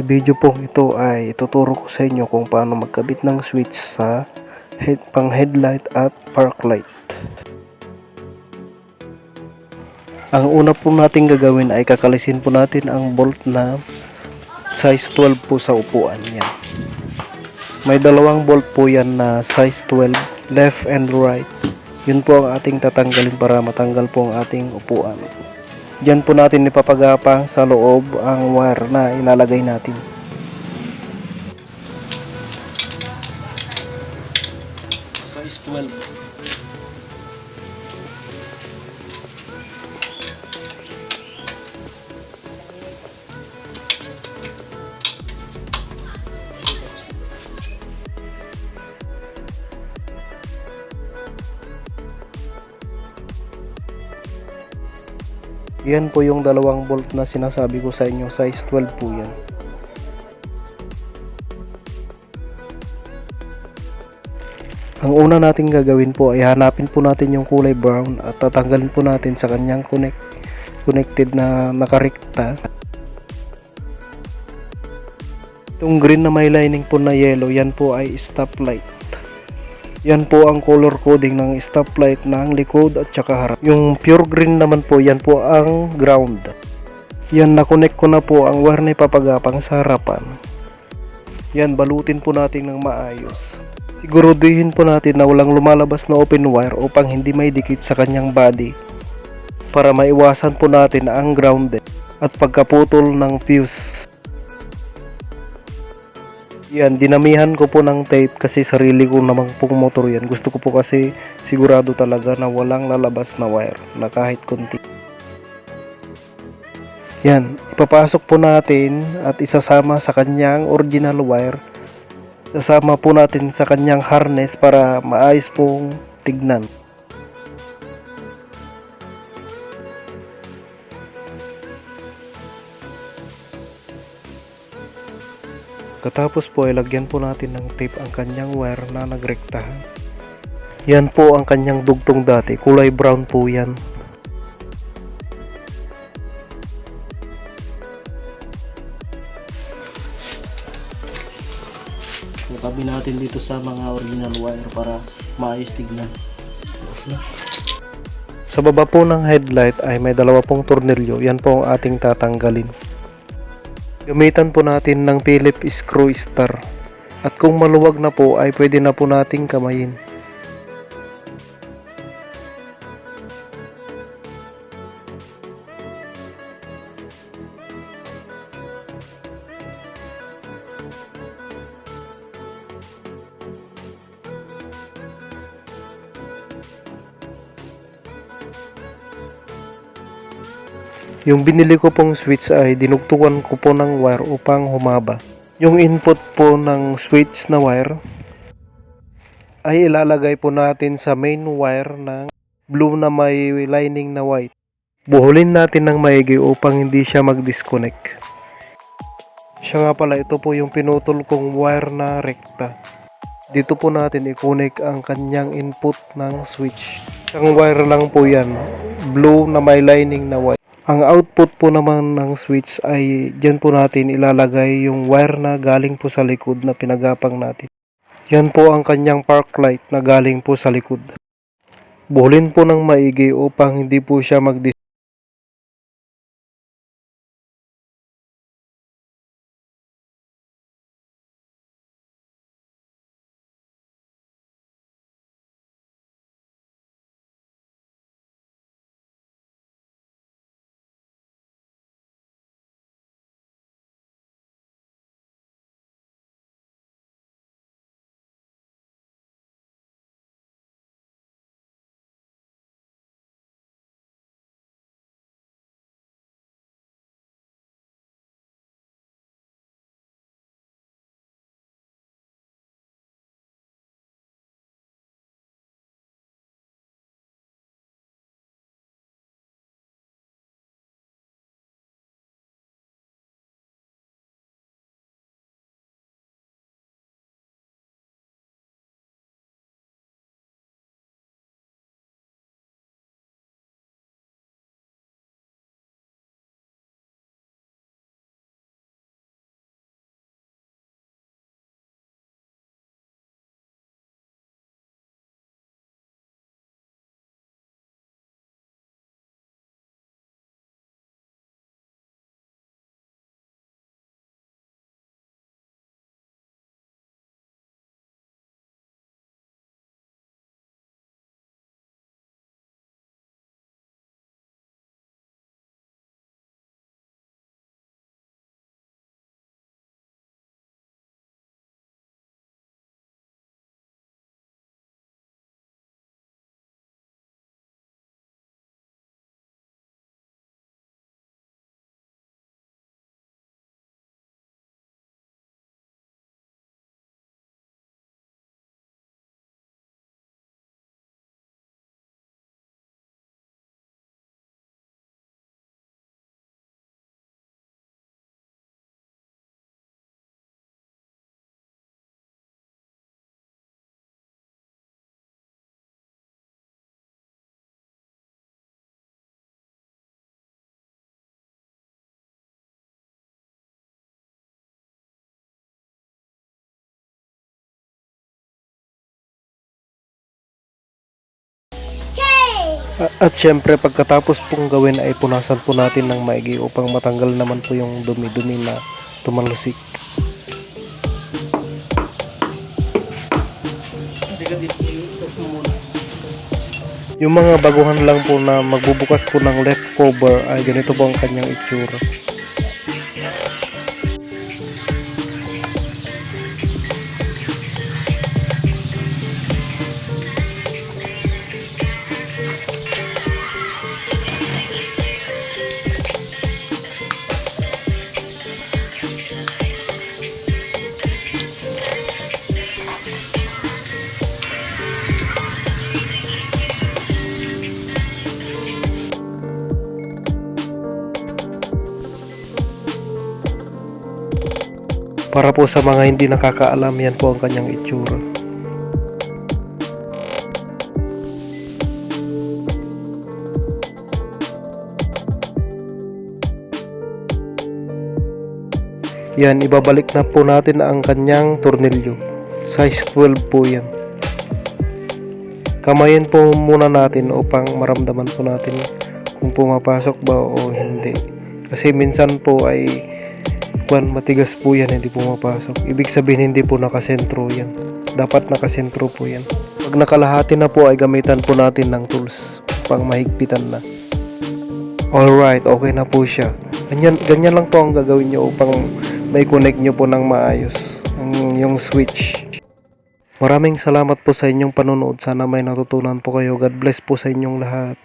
Sa video pong ito ay ituturo ko sa inyo kung paano magkabit ng switch sa pang headlight at park light. Ang una po nating gagawin ay kakalisin po natin ang bolt na size 12 po sa upuan. Yan. May dalawang bolt po yan na size 12, left and right. Yun po ang ating tatanggalin para matanggal po ang ating upuan. Diyan po natin ipapagapang sa loob ang wire na ilalagay natin. Size 12. Yan po yung dalawang bolt na sinasabi ko sa inyo, size 12 po yan. Ang una nating gagawin po ay hanapin po natin yung kulay brown at tatanggalin po natin sa kanyang connected na nakarekta. Itong green na may lining po na yellow, yan po ay stoplight. Yan po ang color coding ng stoplight ng likod at saka harap. Yung pure green naman po, yan po ang ground. Yan, na-connect ko na po ang wire na ipapagapang sa harapan. Yan, balutin po natin ng maayos. Siguraduhin po natin na walang lumalabas na open wire upang hindi may dikit sa kanyang body. Para maiwasan po natin ang grounded at pagkaputol ng fuse. Yan, dinamihan ko po ng tape kasi sarili ko namang pong motor yan. Gusto ko po kasi sigurado talaga na walang lalabas na wire na kahit konti. Yan, ipapasok po natin at isasama sa kanyang original wire. Sasama po natin sa kanyang harness para maayos pong tignan. Katapos po ay lagyan po natin ng tape ang kanyang wire na nagrektahan. Yan po ang kanyang dugtong dati, kulay brown po yan. Tabi natin dito sa mga original wire para maayos tignan. Sa baba po ng headlight ay may dalawa pong tornilyo, yan po ang ating tatanggalin. Gamitan po natin ng Phillips screw star. At kung maluwag na po ay pwede na po nating kamayin. Yung binili ko pong switch ay dinugtungan ko po ng wire upang humaba. Yung input po ng switch na wire ay ilalagay po natin sa main wire ng blue na may lining na white. Buhulin natin ng maigi upang hindi siya mag-disconnect. Siya nga pala, ito po yung pinutol kong wire na rekta. Dito po natin i-connect ang kanyang input ng switch. Isang wire lang po yan, blue na may lining na white. Ang output po naman ng switch ay dyan po natin ilalagay yung wire na galing po sa likod na pinagapang natin. Yan po ang kanyang park light na galing po sa likod. Buhulin po ng maigi upang hindi po siya At syempre pagkatapos pong gawin ay punasan po natin ng maigi upang matanggal naman po yung dumi-dumi na tumalusik. Yung mga baguhan lang po na magbubukas po ng left cover ay ganito po ang kanyang itsura. Para po sa mga hindi nakakaalam, yan po ang kanyang itsura. Yan, ibabalik na po natin ang kanyang tornilyo. Size 12 po yan. Kamayin po muna natin upang maramdaman po natin kung pumapasok ba o hindi. Kasi minsan po ay matigas po yan, hindi pumapasok. Ibig sabihin hindi po nakasentro yan. Dapat nakasentro po yan. Pag nakalahati na po ay gamitan po natin ng tools pang mahigpitan na. Alright, okay na po siya. Ganyan lang po ang gagawin nyo upang may connect nyo po ng maayos yung switch. Maraming salamat po sa inyong panonood. Sana may natutunan po kayo. God bless po sa inyong lahat.